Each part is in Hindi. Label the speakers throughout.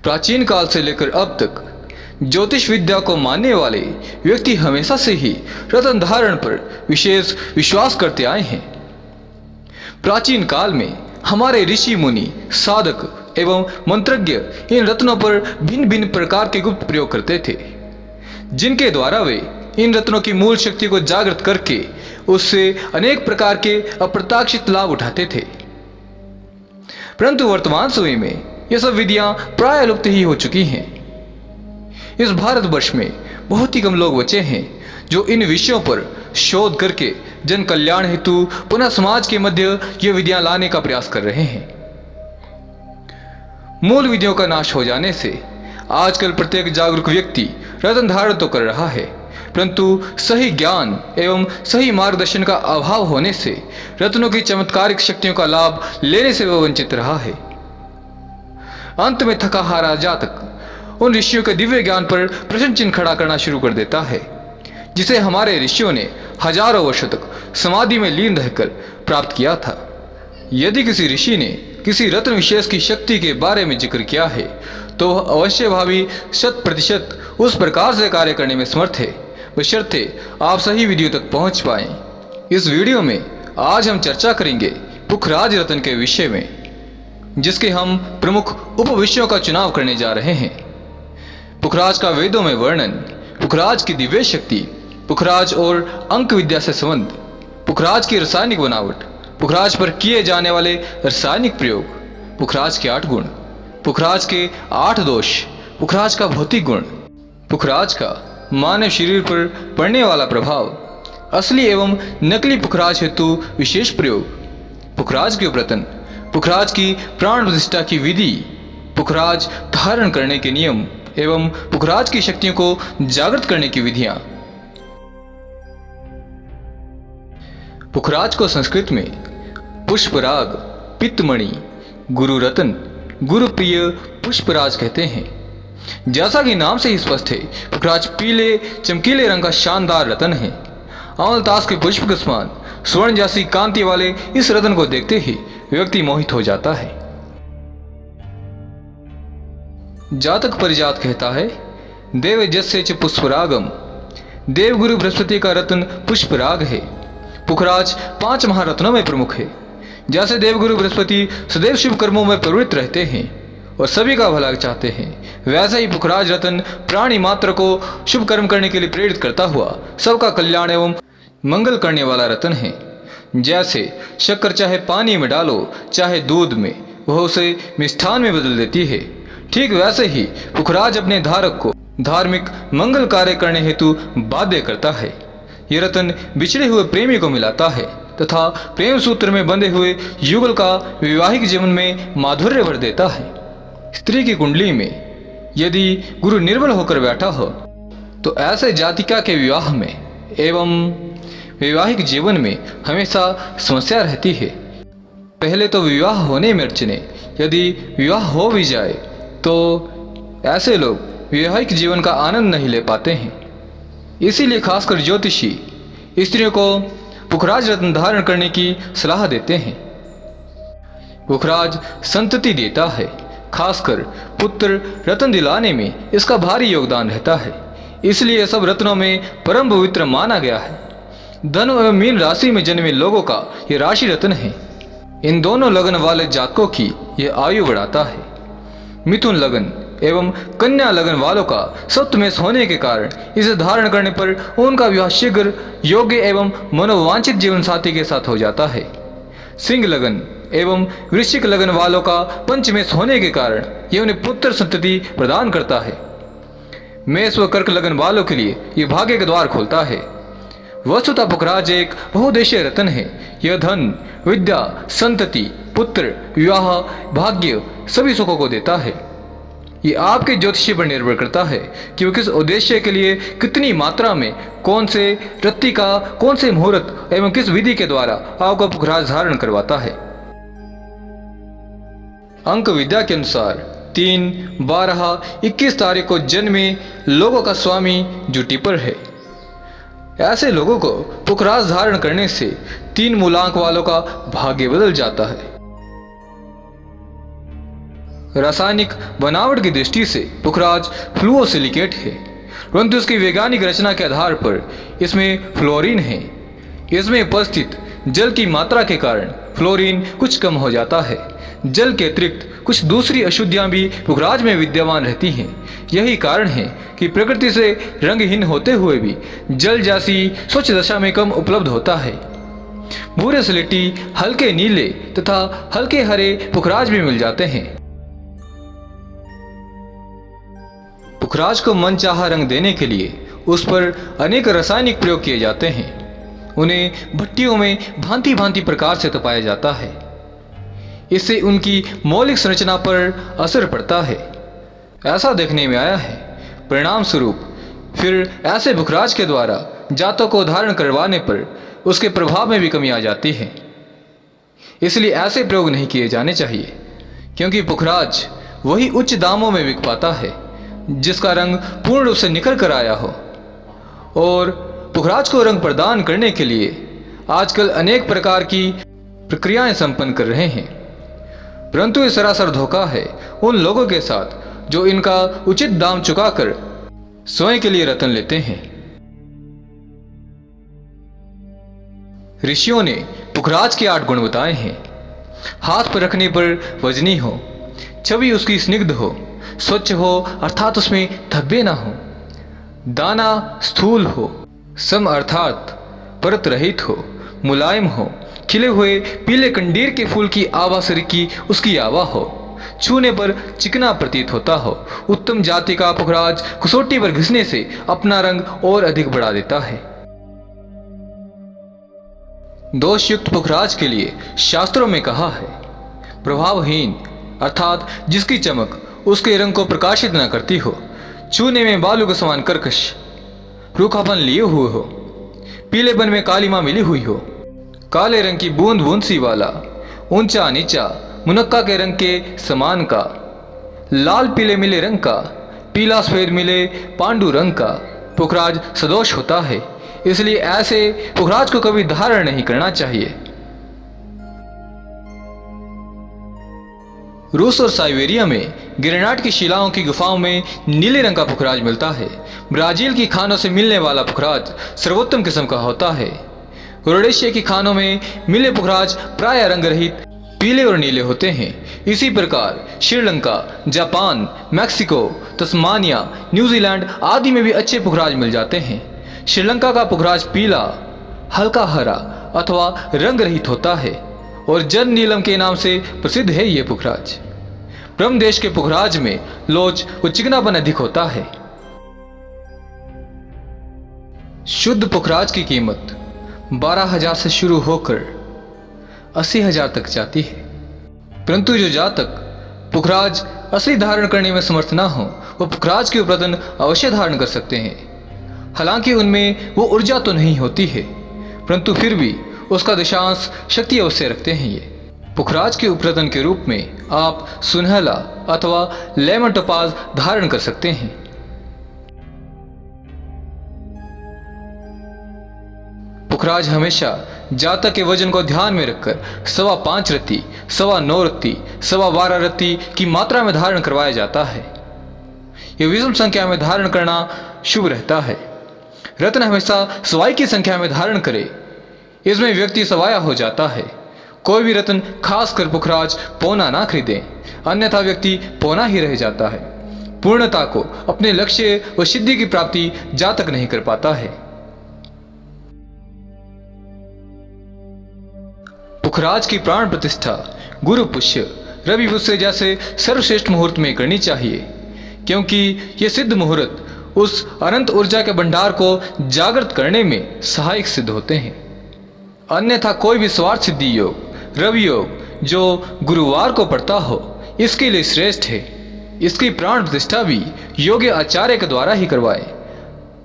Speaker 1: प्राचीन काल से लेकर अब तक ज्योतिष विद्या को मानने वाले व्यक्ति हमेशा से ही रत्न धारण पर विशेष विश्वास करते आए हैं। प्राचीन काल में हमारे ऋषि मुनि, साधक एवं मंत्रज्ञ इन रत्नों पर भिन्न भिन्न प्रकार के गुप्त प्रयोग करते थे, जिनके द्वारा वे इन रत्नों की मूल शक्ति को जागृत करके उससे अनेक प्रकार के अप्रत्याशित लाभ उठाते थे। परंतु वर्तमान समय में ये सब विधियां प्राय लुप्त ही हो चुकी हैं। इस भारतवर्ष में बहुत ही कम लोग बचे हैं जो इन विषयों पर शोध करके जन कल्याण हेतु पुनः समाज के मध्य ये विधियां लाने का प्रयास कर रहे हैं। मूल विधियों का नाश हो जाने से आजकल प्रत्येक जागरूक व्यक्ति रत्न धारण तो कर रहा है, परंतु सही ज्ञान एवं सही मार्गदर्शन का अभाव होने से रत्नों की चमत्कारिक शक्तियों का लाभ लेने से वह वंचित रहा है। अंत में थका हारा जातक उन ऋषियों के दिव्य ज्ञान पर प्रश्न चिन्ह खड़ा करना शुरू कर देता है, जिसे हमारे ऋषियों ने हजारों वर्षों तक समाधि में लीन रहकर प्राप्त किया था। यदि किसी ऋषि ने किसी रत्न विशेष की शक्ति के बारे में जिक्र किया है तो वह अवश्य भावी 100% उस प्रकार से कार्य करने में समर्थ है, बशर्ते आप सही वीडियो तक पहुंच पाएं। इस वीडियो में आज हम चर्चा करेंगे पुखराज रत्न के विषय में, जिसके हम प्रमुख उपविषयों का चुनाव करने जा रहे हैं। पुखराज का वेदों में वर्णन, पुखराज की दिव्य शक्ति, पुखराज और अंक विद्या से संबंध, पुखराज की रासायनिक बनावट, पुखराज पर किए जाने वाले रासायनिक प्रयोग, पुखराज के 8 गुण, पुखराज के 8 दोष, पुखराज का भौतिक गुण, पुखराज का मानव शरीर पर पड़ने वाला प्रभाव, असली एवं नकली पुखराज हेतु विशेष प्रयोग, पुखराज के व्रतन, पुखराज की प्राण प्रतिष्ठा की विधि, पुखराज धारण करने के नियम एवं पुखराज की शक्तियों को जागृत करने की विधियां। पुखराज को संस्कृत में पुष्पराग, पित्तमणि, गुरु रत्न, गुरु प्रिय पुष्पराज कहते हैं। जैसा कि नाम से ही स्पष्ट है, पुखराज पीले चमकीले रंग का शानदार रत्न है। अमलतास के पुष्प के समान स्वर्ण जैसी कांति वाले इस रत्न को देखते ही व्यक्ति मोहित हो जाता है। जातक परिजात कहता है, देव जस्य च पुष्परागम, देवगुरु बृहस्पति का रत्न पुष्पराग है। पुखराज 5 महारत्नों में प्रमुख है। जैसे देवगुरु बृहस्पति सदैव शुभ कर्मों में प्रवृत्त रहते हैं और सभी का भला चाहते हैं, वैसे ही पुखराज रत्न प्राणी मात्र को शुभ कर्म करने के लिए प्रेरित करता हुआ सबका कल्याण एवं मंगल करने वाला रत्न है। जैसे शक्कर चाहे पानी में डालो चाहे दूध में, वह उसे मिष्ठान में बदल देती है, ठीक वैसे ही पुखराज अपने धारक को धार्मिक मंगल कार्य करने हेतु बाध्य करता है। यह रत्न बिछड़े हुए प्रेमी को मिलाता है तथा प्रेम सूत्र में बंधे हुए युगल का वैवाहिक जीवन में माधुर्य भर देता है। स्त्री की कुंडली में यदि गुरु निर्बल होकर बैठा हो तो ऐसे जातिका के विवाह में एवं वैवाहिक जीवन में हमेशा समस्या रहती है। पहले तो विवाह होने में अड़चने, यदि विवाह हो भी जाए तो ऐसे लोग वैवाहिक जीवन का आनंद नहीं ले पाते हैं। इसीलिए खासकर ज्योतिषी स्त्रियों को पुखराज रत्न धारण करने की सलाह देते हैं। पुखराज संतति देता है, खासकर पुत्र रत्न दिलाने में इसका भारी योगदान रहता है। इसलिए सब रत्नों में परम पवित्र माना गया है। धनु एवं मीन राशि में जन्मे लोगों का यह राशि रत्न है। इन दोनों लगन वाले जातकों की यह आयु बढ़ाता है। मिथुन लगन एवं कन्या लगन वालों का सप्तमेश होने के कारण इसे धारण करने पर उनका विवाह शीघ्र योग्य एवं मनोवांछित जीवन साथी के साथ हो जाता है। सिंह लगन एवं वृश्चिक लगन वालों का पंचमेश होने के कारण यह उन्हें पुत्र संतति प्रदान करता है। मेष व कर्क लगन वालों के लिए यह भाग्य के द्वार खोलता है। वस्तुतः पुखराज एक बहुउद्देशीय रत्न है। यह धन, विद्या, संतति, पुत्र, विवाह, भाग्य सभी सुखों को देता है। ये आपके ज्योतिषी पर निर्भर करता है कि वो किस उद्देश्य के लिए कितनी मात्रा में, कौन से रत्ती का, कौन से मुहूर्त एवं किस विधि के द्वारा आपको पुखराज धारण करवाता है। अंक विद्या के अनुसार 3, 12, 21 तारीख को जन्मे लोगों का स्वामी जुटी पर है। ऐसे लोगों को पुखराज धारण करने से 3 मूलांक वालों का भाग्य बदल जाता है। रासायनिक बनावट की दृष्टि से पुखराज फ्लूओसिलिकेट है, परंतु उसकी वैज्ञानिक रचना के आधार पर इसमें फ्लोरीन है। इसमें उपस्थित जल की मात्रा के कारण फ्लोरीन कुछ कम हो जाता है। जल के अतिरिक्त कुछ दूसरी अशुद्धियां भी पुखराज में विद्यमान रहती हैं। यही कारण है कि प्रकृति से रंगहीन होते हुए भी जल जैसी स्वच्छ दशा में कम उपलब्ध होता है। भूरे स्लेटी, हल्के नीले तथा हल्के हरे पुखराज भी मिल जाते हैं। पुखराज को मनचाहा रंग देने के लिए उस पर अनेक रासायनिक प्रयोग किए जाते हैं। उन्हें भट्टियों में भांति भांति प्रकार से तपाया जाता है। इससे उनकी मौलिक संरचना पर असर पड़ता है, ऐसा देखने में आया है। परिणाम स्वरूप फिर ऐसे पुखराज के द्वारा जातों को धारण करवाने पर उसके प्रभाव में भी कमी आ जाती है। इसलिए ऐसे प्रयोग नहीं किए जाने चाहिए, क्योंकि पुखराज वही उच्च दामों में बिक पाता है जिसका रंग पूर्ण रूप से निखर कर आया हो। और पुखराज को रंग प्रदान करने के लिए आजकल अनेक प्रकार की प्रक्रियाएं संपन्न कर रहे हैं, परंतु ये सरासर धोखा है उन लोगों के साथ जो इनका उचित दाम चुकाकर स्वयं के लिए रत्न लेते हैं। ऋषियों ने पुखराज के 8 गुण बताए हैं। हाथ पर रखने पर वजनी हो, छवि उसकी स्निग्ध हो, स्वच्छ हो अर्थात उसमें धब्बे ना हो, दाना स्थूल हो, सम अर्थात परत रहित हो, मुलायम हो, खिले हुए पीले कंडीर के फूल की आवा से की उसकी आवा हो, छूने पर चिकना प्रतीत होता हो। उत्तम जाति का पुखराज कसौटी पर घिसने से अपना रंग और अधिक बढ़ा देता है। दोषयुक्त पुखराज के लिए शास्त्रों में कहा है, प्रभावहीन अर्थात जिसकी चमक उसके रंग को प्रकाशित न करती हो, छूने में बालू के समान कर्कश, रूखापन लिए हुए हो, पीलेपन में कालीमा मिली हुई हो, काले रंग की बूंद बूंद सी वाला, ऊंचा नीचा, मुनक्का के रंग के समान का, लाल पीले मिले रंग का, पीला सफेद मिले पांडु रंग का पुखराज सदोष होता है। इसलिए ऐसे पुखराज को कभी धारण नहीं करना चाहिए। रूस और साइबेरिया में गिरनाट की शिलाओं की गुफाओं में नीले रंग का पुखराज मिलता है। ब्राजील की खानों से मिलने वाला पुखराज सर्वोत्तम किस्म का होता है। यूरेशिया की खानों में मिले पुखराज प्राय रंग रहित पीले और नीले होते हैं। इसी प्रकार Sri Lanka, Japan, Mexico, Tasmania, New Zealand आदि में भी अच्छे पुखराज मिल जाते हैं। श्रीलंका का पुखराज पीला, हल्का हरा अथवा रंग रहित होता है और जन नीलम के नाम से प्रसिद्ध है ये पुखराज। ब्रह्म देश के पुखराज में लोच व चिकनापन अधिक होता है। शुद्ध पुखराज की कीमत 12,000 से शुरू होकर 80,000 तक जाती है, परंतु जो जातक पुखराज असली धारण करने में समर्थ न हो वो पुखराज के उपरतन अवश्य धारण कर सकते हैं। हालांकि उनमें वो ऊर्जा तो नहीं होती है, परंतु फिर भी उसका दिशांश शक्ति अवश्य रखते हैं। ये पुखराज के उपरतन के रूप में आप सुनहला अथवा लेमन टोपाज धारण कर सकते हैं। पुखराज हमेशा जातक के वजन को ध्यान में रखकर 5.25 रत्ती, 9.25 रत्ती, 12.25 रत्ती की मात्रा में धारण करवाया जाता है। यह विषम संख्या में धारण करना शुभ रहता है। रत्न हमेशा सवाई की संख्या में धारण करे, इसमें व्यक्ति सवाया हो जाता है। कोई भी रत्न खासकर पुखराज पौना ना खरीदे, अन्यथा व्यक्ति पौना ही रह जाता है। पूर्णता को अपने लक्ष्य व सिद्धि की प्राप्ति जातक नहीं कर पाता है। पुखराज की प्राण प्रतिष्ठा गुरु पुष्य, रवि पुष्य जैसे सर्वश्रेष्ठ मुहूर्त में करनी चाहिए, क्योंकि ये सिद्ध मुहूर्त उस अनंत ऊर्जा के भंडार को जागृत करने में सहायक सिद्ध होते हैं। अन्यथा कोई भी स्वार्थ सिद्धि योग, रवि योग जो गुरुवार को पड़ता हो, इसके लिए श्रेष्ठ है। इसकी प्राण प्रतिष्ठा भी योग्य आचार्य के द्वारा ही करवाए,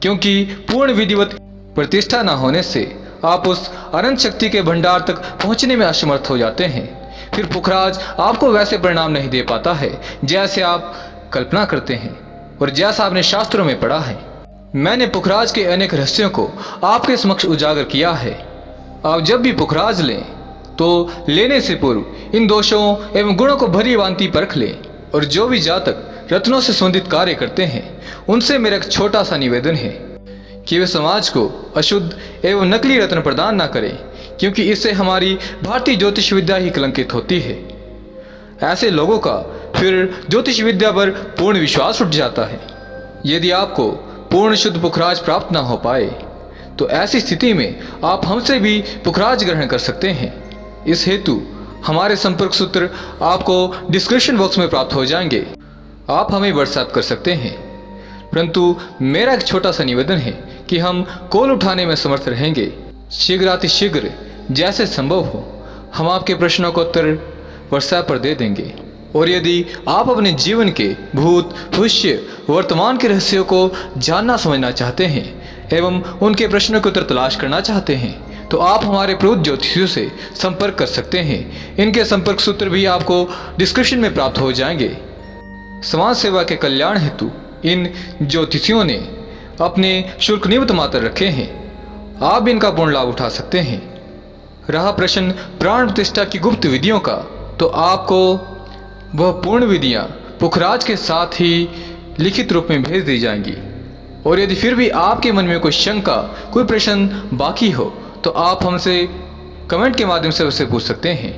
Speaker 1: क्योंकि पूर्ण विधिवत प्रतिष्ठा न होने से आप उस अनंत शक्ति के भंडार तक पहुंचने में असमर्थ हो जाते हैं। फिर पुखराज आपको वैसे परिणाम नहीं दे पाता है जैसे आप कल्पना करते हैं और जैसा आपने शास्त्रों में पढ़ा है। मैंने पुखराज के अनेक रहस्यों को आपके समक्ष उजागर किया है। आप जब भी पुखराज लें तो लेने से पूर्व इन दोषों एवं गुणों को भली भांति परख लें। और जो भी जातक रत्नों से संबंधित कार्य करते हैं उनसे मेरा एक छोटा सा निवेदन है कि वे समाज को अशुद्ध एवं नकली रत्न प्रदान ना करें, क्योंकि इससे हमारी भारतीय ज्योतिष विद्या ही कलंकित होती है। ऐसे लोगों का फिर ज्योतिष विद्या पर पूर्ण विश्वास उठ जाता है। यदि आपको पूर्ण शुद्ध पुखराज प्राप्त ना हो पाए तो ऐसी स्थिति में आप हमसे भी पुखराज ग्रहण कर सकते हैं। इस हेतु हमारे संपर्क सूत्र आपको डिस्क्रिप्शन बॉक्स में प्राप्त हो जाएंगे। आप हमें व्हाट्सएप कर सकते हैं, परंतु मेरा एक छोटा सा निवेदन है कि हम कॉल उठाने में समर्थ रहेंगे। शीघ्रातिशीघ्र जैसे संभव हो हम आपके प्रश्नों का उत्तर व्हाट्सएप पर दे देंगे। और यदि आप अपने जीवन के भूत, भविष्य, वर्तमान के रहस्यों को जानना समझना चाहते हैं एवं उनके प्रश्नों के उत्तर तलाश करना चाहते हैं तो आप हमारे प्रवृत्त ज्योतिषियों से संपर्क कर सकते हैं। इनके संपर्क सूत्र भी आपको डिस्क्रिप्शन में प्राप्त हो जाएंगे। समाज सेवा के कल्याण हेतु इन ज्योतिषियों ने अपने शुल्क निमित्त मात्र रखे हैं। आप भी इनका पूर्ण लाभ उठा सकते हैं। रहा प्रश्न प्राण प्रतिष्ठा की गुप्त विधियों का, तो आपको वह पूर्ण विधियां पुखराज के साथ ही लिखित रूप में भेज दी जाएंगी। और यदि फिर भी आपके मन में कोई शंका, कोई प्रश्न बाकी हो तो आप हमसे कमेंट के माध्यम से उससे पूछ सकते हैं।